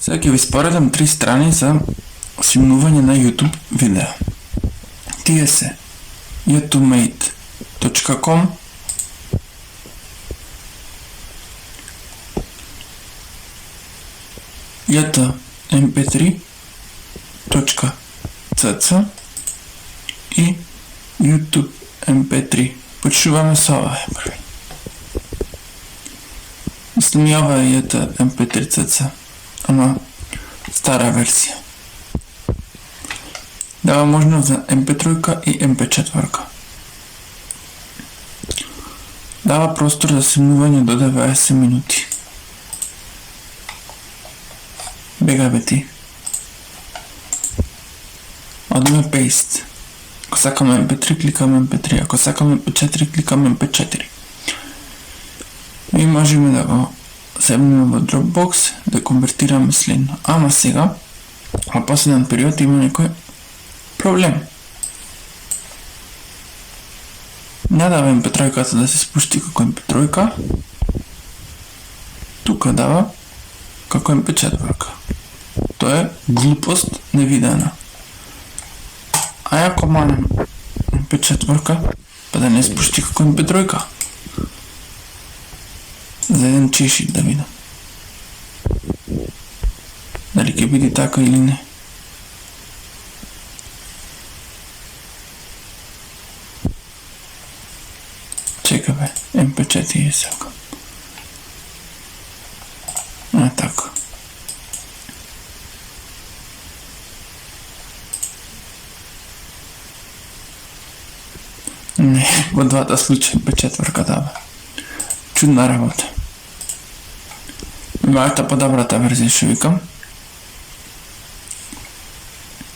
Сега ќе ви споредам 3 страни за снимување на YouTube видео. Тие се youtubemate.com, ytmp3.cc и YouTube MP3. Почуваме со ова први. Мислам и ова е MP3.cc, ама стара версија. Дава можност за MP3 и MP4. Дава простор за снимување до 90 минути. Бега бе ти. Одиме paste. Ако сакаме MP3, кликаме MP3. Ако сакаме MP4, кликаме MP4. И можеме да го земеме во Dropbox, да конвертираме следно. Ама сега, во последен период има некој проблем. Не дава MP3-ката да се спушти како MP3-ка. Тука дава како MP4-ка. Тоа е глупост невидена. А ако манем MP4-ка, па да не спушти како MP3-ка. За еден чешик да видам. Дали ќе биде така или не. Чека бе, MP4 е сакам. Така. Не, во двата случаи MP4 дава. Чудна работа. Мојата подобрата верзија што викам.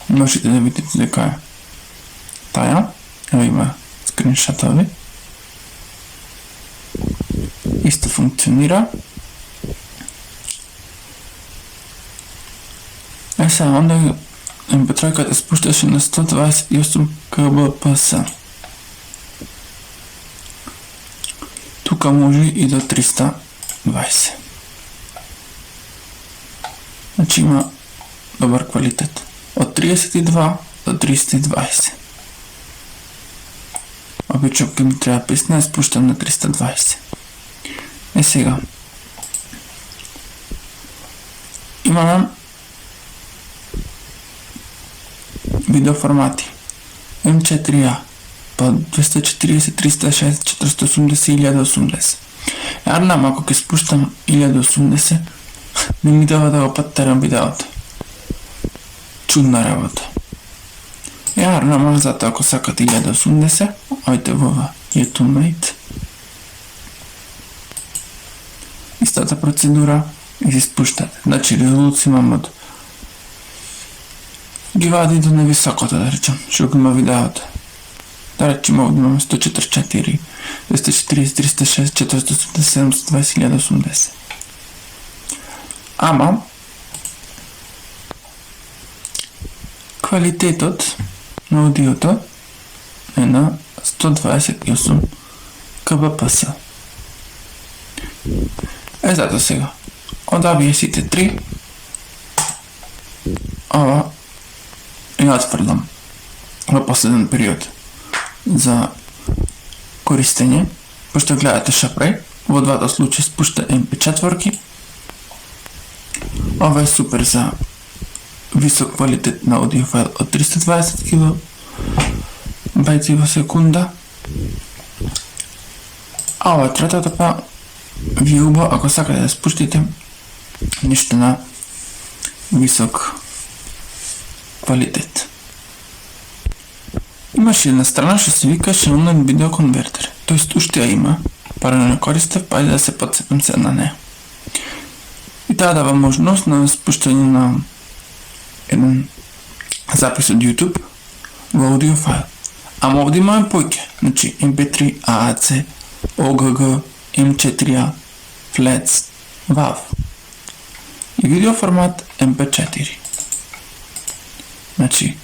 Можете да видите дека е таа. Ево има скриншотови. Исто функционира. Сега, онда MP3-ката спушташе на 128 kbps. Тука може и до 320. Значи има добар квалитет. Од 32 до 320. Обично ќе ми треба 15, спуштам на 320. Сега. Имаме видеоформати. M4A по 240, 360, 480 и 1080. Арнам, ако ќе спуштам 1080, не ми дава да го паттерам видеото. Чудна работа. Арнам, затоа ако сакате 1080, ојте во YouTube. Истата процедура и се спуштате. Значи резолуција имам од ги вади до невисокото, да речем, што го има видеото. Да речем, овде имаме 144, 240, 360, 480, 720, 1080. Ама, квалитетот на аудиото е на 128 kbps. Зато сега, од ABS-ите 3, ова ја отфрлам во последен период за користење, пошто гледате што прави, во двата случаи спушта MP4-ки. Ова е супер за висок квалитет на аудио файл од 320 кб во секунда. А ова третата па ви е убаво ако сакате да спуштите нешто на висок квалитет. Имаше една страна што се викаше онлайн видео конвертер. Тоест уште ја има, пара не користев, па да се подсепам се на неја. И таа дава можност на спуштање на еден запис од YouTube во аудио файл. Ама овде имаме поќе, значи MP3, AAC, OGG, M4A, FLATS, WAV и видеоформат MP4. Значи,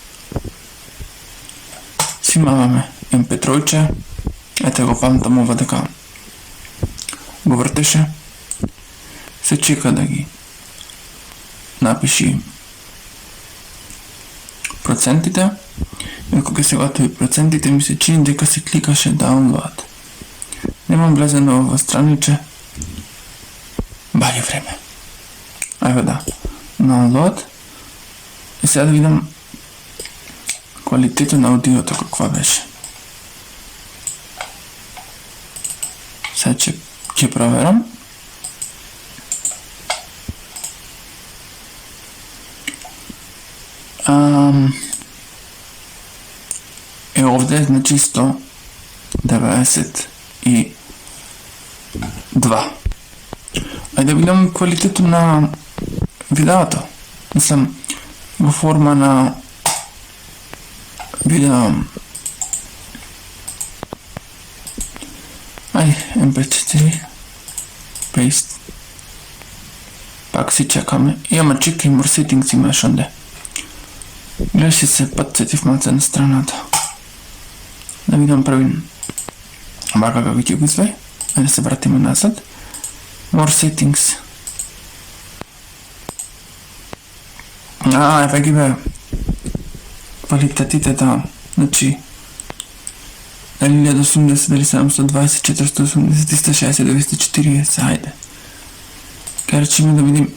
снимаваме MP3-че, ете го памтам ова дека го вртеше, се чека да ги напиши процентите. И кога се готови процентите, ми се чини дека се кликаше download. Немам влезено во страниче. Баѓа време. Ајде да. Download. И сега да видам квалитета на аудиото каква беше. Сега ќе проверам. Овде значи 192. Ајде да видам квалитетот на видеото. Мислам, во форма на видео. MP4 paste. Пак си чекаме. Ама чекай, more settings имаш онде. Гледаш ли се подсетив малце на страната. Да видам први бака како ќе го извај. Да се вратиме назад. More settings. Еве ги бе квалитетите да. Значи 1080, 720, 480, 360, 240, ајде. Кај речеме да видим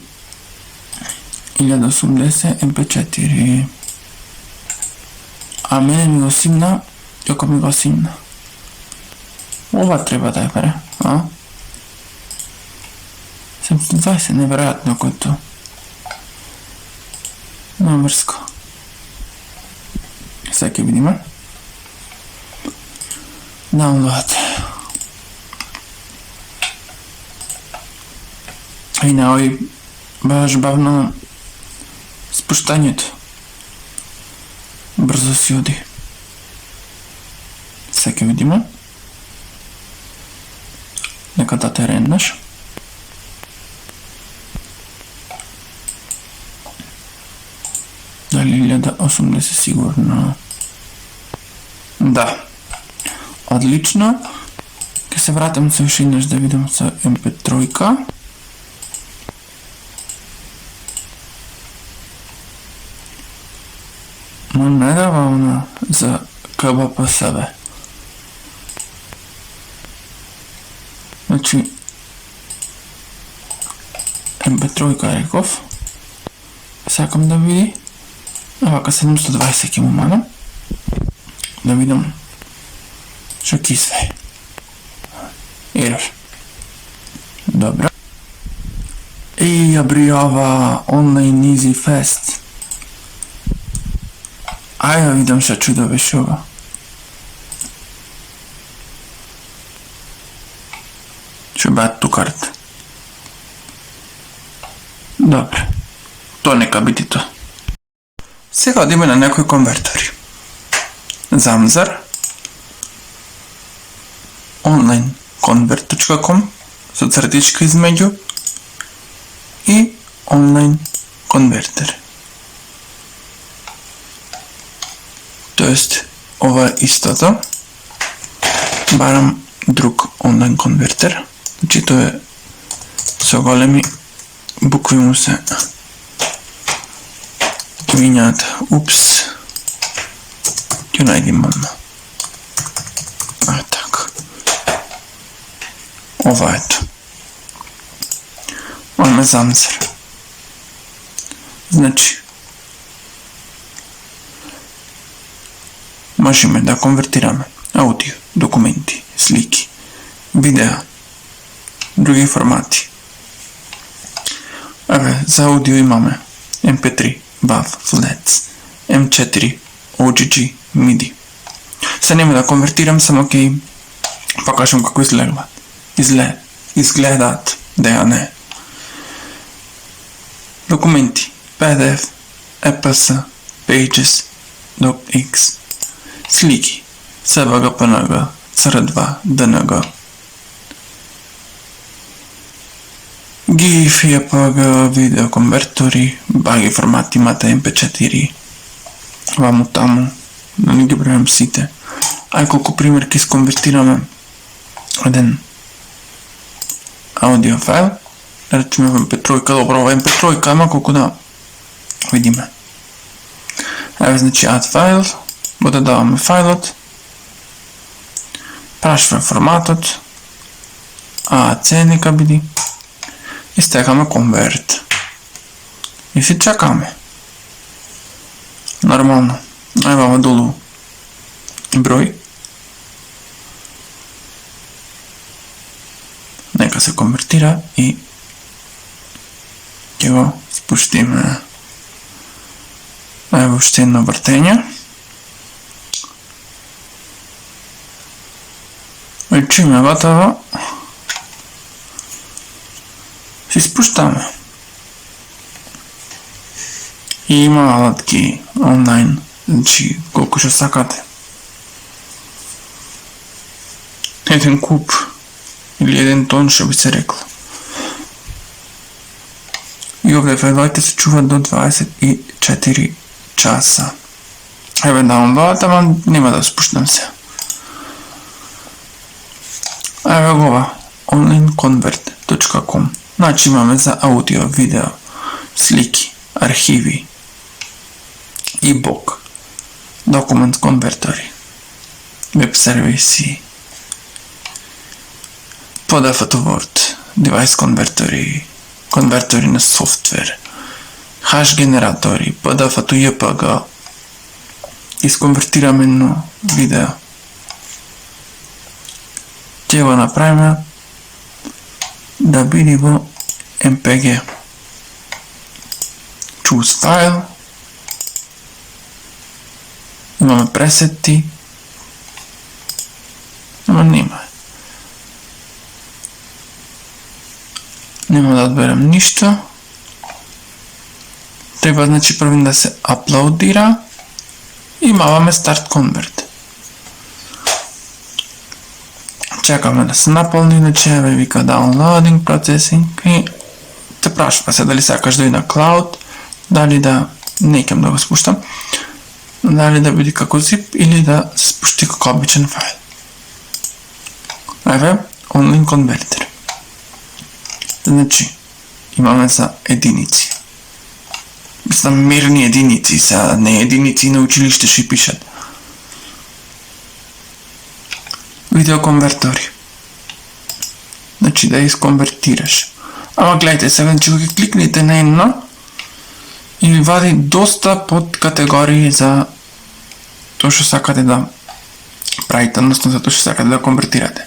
1080 MP4. А мене ми го симна, како ми го симна. Ова треба да е, бре, а? 720, неверојатно којто. Номерско. Сега ќе видиме. Download. И на овој баш бавно спуштањето. Брзо си оди. Сега ќе видиме. Нека да те рендаш. Дали 1080 сигурно. Да. Одлично. Ке се вратам се уште еднаш да видам со MP3. Но не дава она за КБПС-бе. Значи MP3 реков. Сакам да види. Вака 720 ќе му манам. Да видам што ќе све. Ерор. Добро. И ја бријава онлайн easy fast. Ајде да видам што чудо беше ова. Ќе бат тукарт. Добре. Тоа нека биде тоа. Сега одиме на некои конвертори. Zamzar, onlineconvert.com со цртичка измеѓу и онлайн конвертер. Тоест, ова е истото. Барам друг онлайн конвертер. Значи тоа е со големи букви му се минјаат. Упс. Ќе најдем одма. Така. Ова ето. Ова е Zamzar. Значи, можеме да конвертираме аудио, документи, слики, видео, други формати. Еве, за аудио имаме MP3, WAV, FLATS, M4, OGG, MIDI. Се нема да конвертирам, само ќе покажам како изгледаат, да не. Документи, PDF, EPS, Pages, DocX, слики, SVG, PNG, CR2, DNG, GIF, JPG, видеоконвертори, баги формати, имате MP4, ваму таму, да не ги бројам сите. Ај колку примерки сконвертираме еден аудио файл, речеме MP3, добро, MP3, ама колку да vidíme. Evo znači add file, dodavаме файлот, прашва форматот, AAC нека биде и стекаме convert. И си чакаме. Нормално. Ево долу број. Нека се конвертира и ќе го спуштиме. Ево уште едно вртење. И чим е готово, си спуштаме. И има алатки онлайн, значи колку што сакате. Еден куп или еден тон што би се рекло. И овде файлите се чуваат до 24 часа. Еве даунлоад, ама нема да спуштам се. Ево ова, onlineconvert.com. Значи имаме за аудио, видео, слики, архиви, e-book, документ конвертори, веб сервиси, PDF-то Word, девайс конвертори, конвертори на софтвер, hash генератори, PDF-то JPG, изконвертираме на видео. Ќе го направиме да биде во MPG. Choose file. Имаме пресети. Ама нема. Нема да одберем ништо. Треба значи прво да се аплодира и маваме Start Convert. Чакаме да се наполни, значи еве вика Downloading Processing и те прашува се дали сакаш да и на Cloud, дали да, не икам да го спуштам, дали да биде како zip или да се спушти како обичен файл. Еве, Online Converter. Значи, имаме за единици. Мислам, мерни единици, сега не единици на училиште ще пишат. Видеоконвертори. Значи да изконвертираш. Ама гледайте сега, че го кликнете на едно и ви вади доста подкатегории за тоа што сакате да правите, односно за тоа што сакате да конвертирате.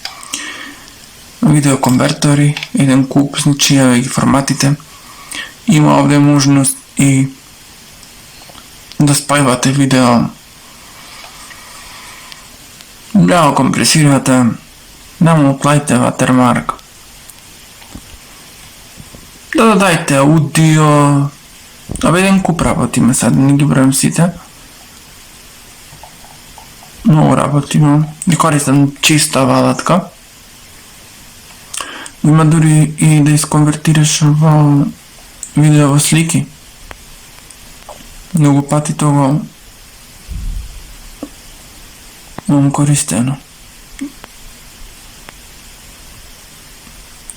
Видеоконвертори, еден куп, значи еве ги форматите. Има овде можност и да спајвате видео, да го компресирате, да му оплаите ватермарк, да додајте аудио, еден куп работи има сега, да не ги бројам сите. Много работи има, ги користам чиста алатка. Има дури и да изконвертираш во видео во слики. Многу пати тоа имам користено.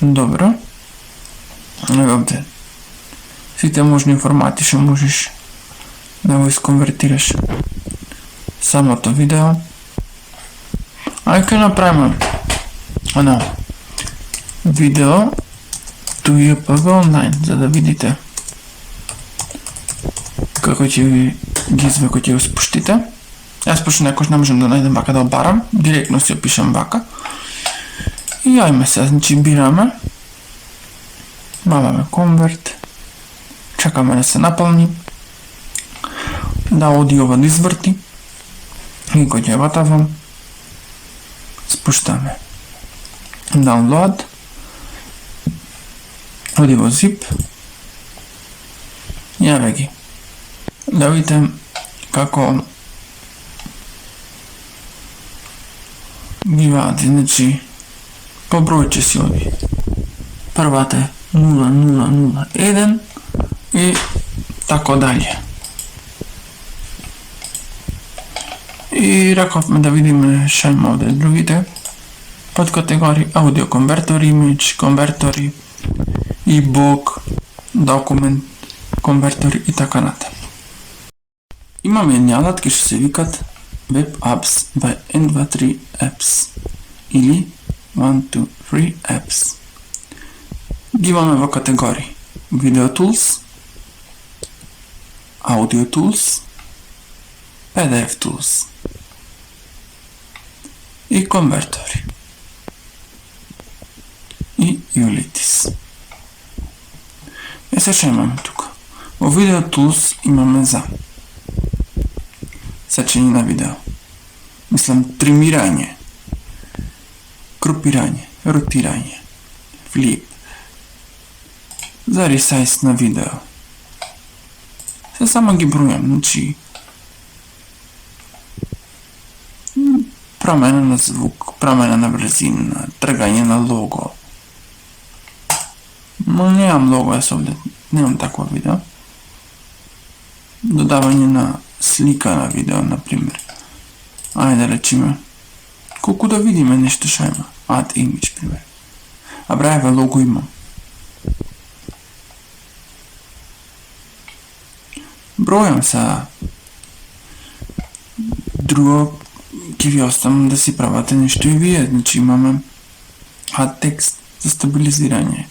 Добро. Ево овде. Сите можни формати што можеш да го изконвертираш. Самото видео. Ај ќе направиме видео to JPG онлайн, за да видите како ќе ги изве, кој ќе го спуштите. Јас пошто некош не можам да најдем вака да обарам, директно си опишам вака. И ајме се, значи бираме, маваме конверт, чакаме да се наполни, да аудио да изврти и кој ќе ватавам, спуштаме. Download, оди во zip, јаве ги. Да видите како ги вади, значи по број ќе си оди. Првата е 0001 и тако далje. И рековме да видиме ша има овде другите подкатегории: аудиоконвертори, имидж конвертори, e-book, документ конвертори и така натаму. Имаме едни алатки што се викат Web Apps by N23 Apps или 123 Apps. Ги имаме во категории Video Tools, Audio Tools, PDF Tools и конвертори и Ulitis. Се што имаме тука? Во Video Tools имаме за сечење на видео, тримирање, групирање, ротирање, флип, за ресайз на видео. Се само ги бројам, значи промена на звук, промена на брзина, тргање на лого. Но немам лого, јас овде немам такво видео. Додавање на слика на видео, например. Ајде да речеме, колку да видиме нешто што има. Add image, пример. А брајаве лого имам. Бројам са. Друго, ќе ви оставам да си правате нешто и вие. Значи имаме add текст за стабилизирање.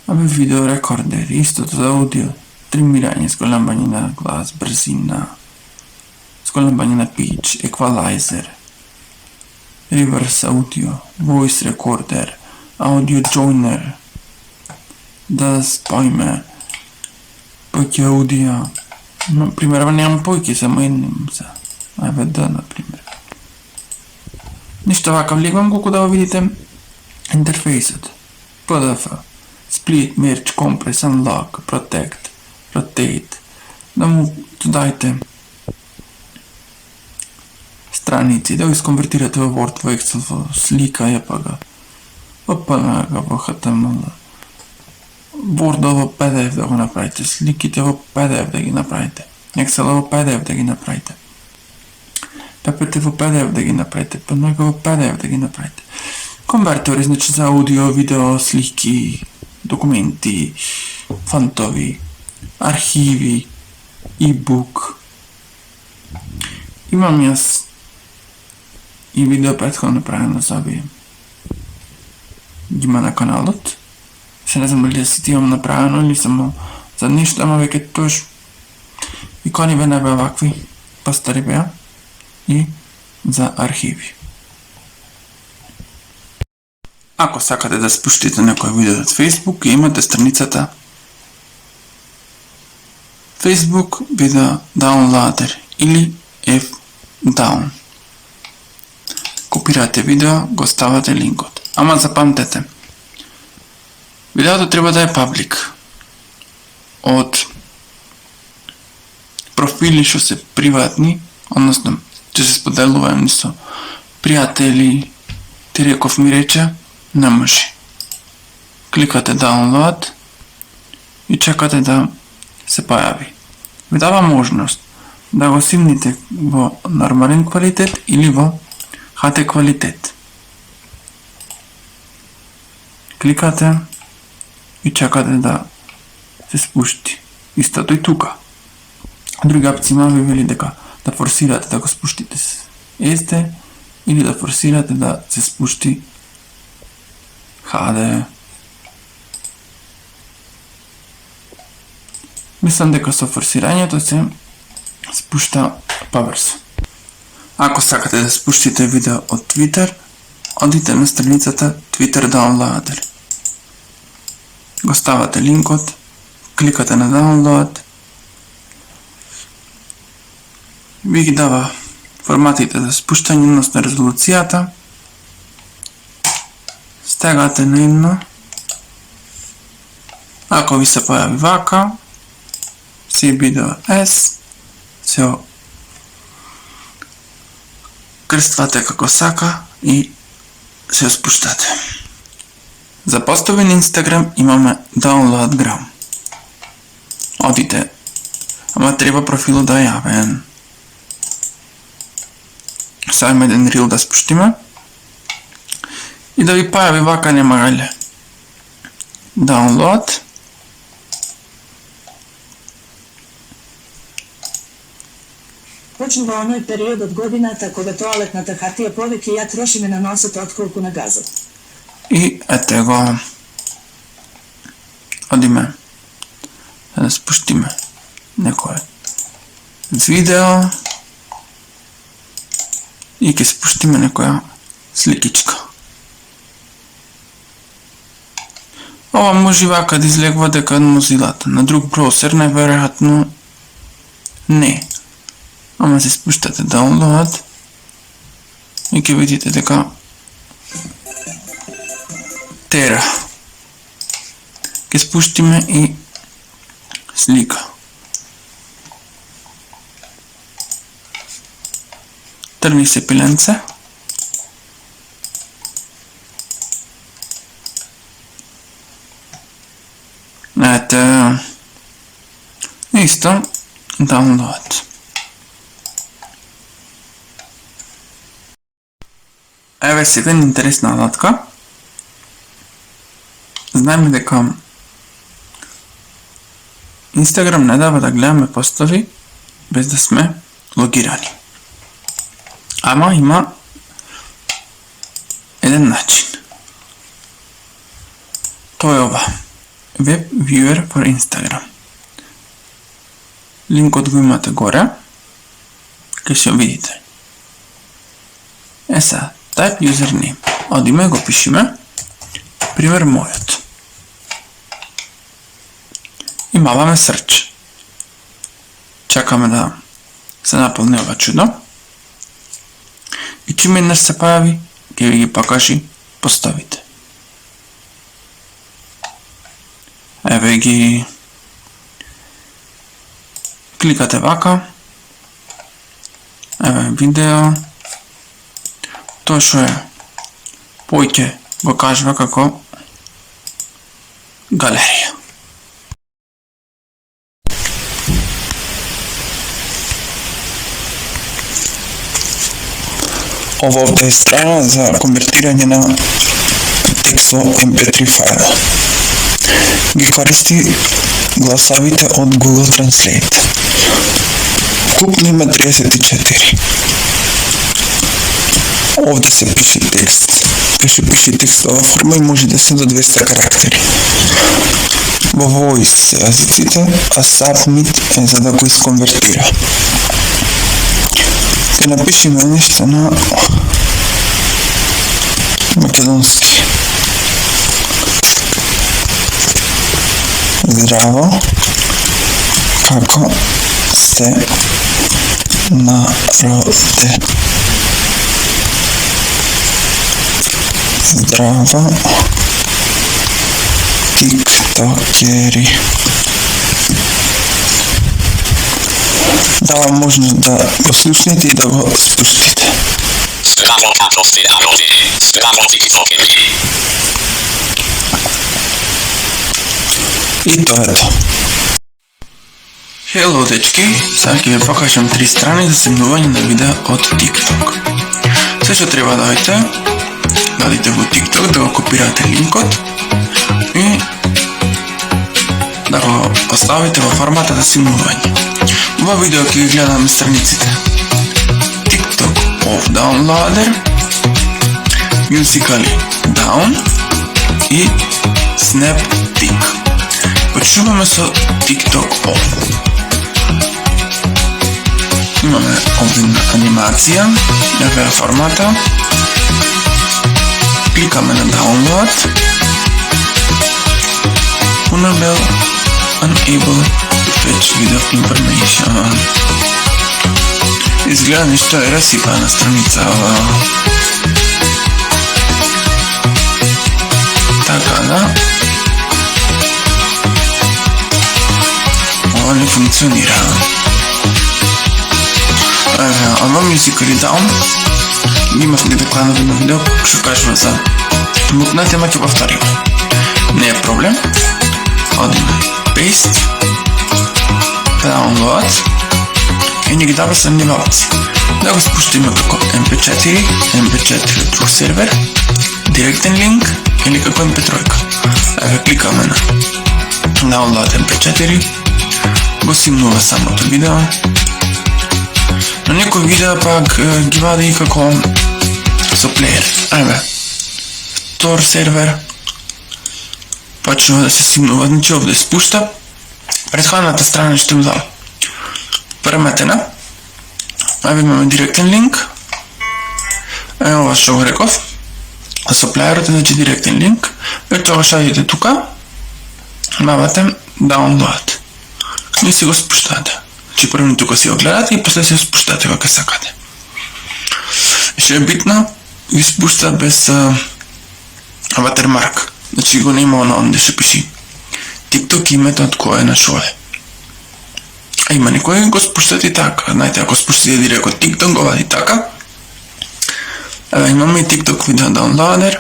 Абе видео рекордер, истото за аудио. Тримирање, зголембање на глас, брзина, зголембање на pitch, equalizer, reverse audio, voice recorder, audio joiner, да споиме појќе аудио. Например, немам појќе, само едним за AVD, например. Ништо вака влегувам колку да го видите интерфейсот. PDF, split, merge, compress, unlock, protect, rotate, да му додајте страници, да го исконвертирате во Word, во Excel, во слика, JPG, во PNG, во HTML, Word во PDF да го направите, сликите во PDF да ги направите, Excel во PDF да ги направите, PPT во PDF да ги направите, PNG во PDF да ги направите. Конвертори, значи за аудио, видео, слики, документи, фонтови, архиви, e-book. Имам јас и видео претходно направено за овие. Ги има на каналот. Се не знам дали си имам направено или само за нешто, ама веќе тош икони бе не беа вакви, постари беа и за архиви. Ако сакате да спуштите некој видео од Facebook, имате страницата Facebook Video Downloader или F-Down. Копирате видео, го ставате линкот. Ама запамтете, видеото треба да е паблик. Од профили што се приватни, односно ќе се споделуваат со пријатели, ти реков ми рече, не може. Кликате download и чекате да се појави. Ви дава можност да го симните во нормален квалитет или во HD квалитет. Кликате и чекате да се спушти. Истото и тука. Други опции ви вели дека да форсирате да го спуштите с SD или да форсирате да се спушти HD. Мислам дека со форсирањето се спушта побрзо. Ако сакате да спуштите видео од Twitter, одите на страницата Twitter Downloader. Го ставате линкот, кликате на Download, ви ги дава форматите за спуштање, односно резолуцијата, стегате на едно, ако ви се појави вака, си видео S, се крствате како сака и се спуштате. За постови на Instagram имаме Downloadgram. Одите, ама треба профилот да е јавен. Сега има еден рил да спуштиме и да ви појави вака немагале. Download. počnuva onaj period od godinata kога toaletната хартија повеќе ја трошиме на носот отколку на газот. И ето го. Одиме да спуштиме некој видео и ќе спуштиме некоја сликичка. Ова може вака да излегува дека од Mozilla-та, на друг браузер најверојатно не. Ама се спуштате download и ќе видите дека тера. Ќе спуштиме и слика. Трни се пиленце. Ето. Исто. Download. Еве сега интересна алатка. Знаеме дека Инстаграм не дава да гледаме постови без да сме логирани. Ама има еден начин. Тоа е ова. Web Viewer for Instagram. Линкот го имате горе. Ке ќе видите. Сега, type username. Одиме го пишеме. Пример мојот. И маваме search. Чакаме да се наполни ова чудо. И чим еднаш се појави, ќе ви ги покажи постовите. Еве ги кликате вака. Еве видео. Тоа што е поќе го кажува како галерија. Ова овде е страна за конвертирање на текст во MP3 файл. Ги користи гласовите од Google Translate. Вкупно има 34. Овде се пише текст. Кај пише текстова форма и може да се до 200 карактери. Во Voice се јазиците, а Submit е за да го исконвертира. Ке напишеме нешто на македонски. Здраво, како сте народе? Здраво, тиктокери. Дава можност да го слушнете и да го спуштите. Здраво, како сте народе? Здраво, тиктокери. И тоа е тоа. Hello, дечки! Сега ќе ви покажам 3 страни за снимување на видео од TikTok. Се што треба да одите во TikTok, да го копирате линкот и да го поставите во формата за снимување. Во видео ќе ги гледаме страниците TikTok of Downloader, Musical.ly Down и Snaptik. Почнуваме со TikTok Off. Имаме овде анимација, еве е формата. Кликаме на Download. Unable, unable to fetch video information. Изгледа нешто е расипана страница. Така да. Ова не функционира. Ова Musical.ly Down имав недокладно едно видео што кажува за мутна тема, ќе повториме. Не е проблем. Одиме Paste, Download и ни ги дава следниве опции. Да го спуштиме како MP4, MP4 од друг сервер, директен линк или како MP3. Еве кликаме на Download MP4, го симнува самото видео Но някои видеа пак ги вади како со плеер. Ајде. Втор сервер. Почнува да се симнува, значи овде спушта. Предходната страна што им дам. Преметена. Ајде имаме директен линк. Ова што го реков. Со плеерот е значи директен линк. И тоа што идете тука. Мавате download. И си го спуштате. Значи прво тука си го гледате и после си го спуштате како сакате. Што е битно, ги спушта без ватермарк. Значи го нема на онде што пиши TikTok името од кој е на шо е. А има некој го спуштат и така. Знаете, ако спуштате директно TikTok, го вади така. Имаме и TikTok видео downloader.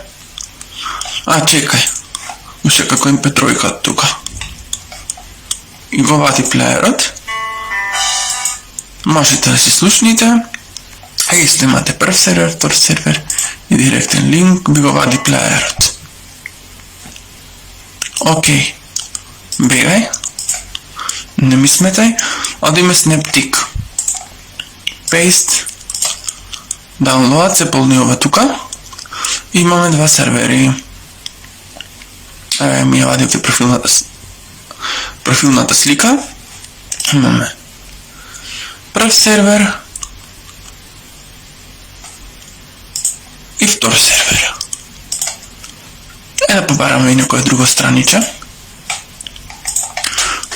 Чекај. Уште како MP3 тука. И го вади плеерот. Можете да си слушните. Исто имате прв сервер, втор сервер и директен линк, би го вади плеерот. Окей. Бегај. Не ми сметај. Одиме SnapTik. Paste. Download се полнува тука. И имаме два сервери. Ми ја вадивте профилната слика. Имаме прв сервер и втор сервер. Да побараме и некоја друго страниче.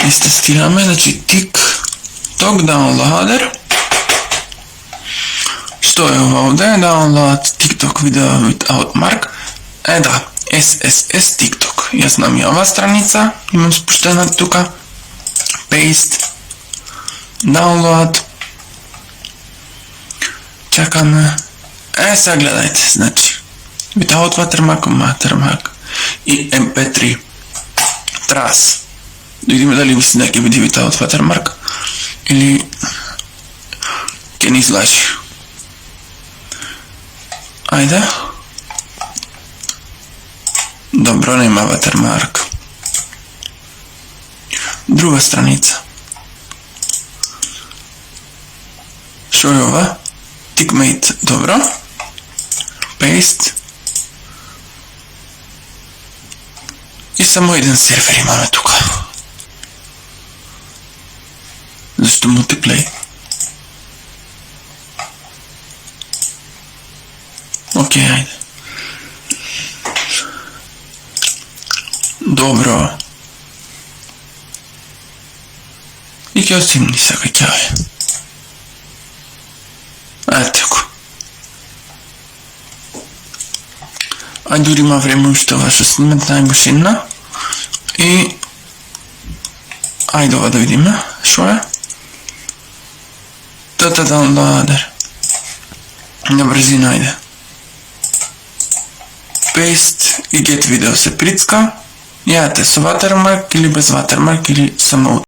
И сте скинаме, значи TikTok downloader. Што е ова овде? Download TikTok video without mark. Да, SSS TikTok. Јас знам и ова страница, имам спуштена тука. Paste. Download. Чакаме. Сега гледајте, значи. Without watermark и MP3. Трас. Да видиме дали мисли да ќе биде without watermark или ќе ни излажи. Ајде. Добро, нема watermark. Друга страница. Шо е ова? TikMate, добро. Paste. И само еден сервер имаме тука. Зашто multiplay? Окей, ајде. Добро. И ќе осимни сега ќаве. Ето го. Дури има време уште ова што снимат најмашина. И ајде ова да видиме шо е. Тота downloader. На брзина ајде. Paste и get video се прицка. Јадете со watermark или без watermark или само